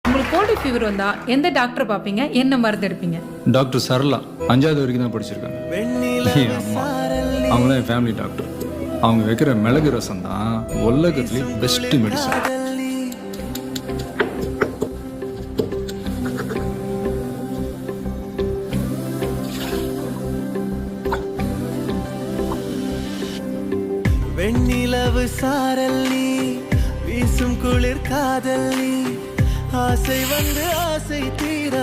உங்களுக்கு gold fever வந்தா எந்த டாக்டர் பார்ப்பீங்க, என்ன மருந்து எடுப்பீங்க? டாக்டர் சரளா 5வது வரைக்கும் தான் படிச்சிருக்காங்க. என் அம்மா அவங்களாம் என் ஃபேமிலி டாக்டர். அவங்க வைக்கிற மிளகு ரசம் தான் உலகத்துலேயே பெஸ்ட் மெடிசன். வெண்ணிலவு சாரல்லி வீசும் குளிர் காதல்லி ஆசை வந்து ஆசை தீர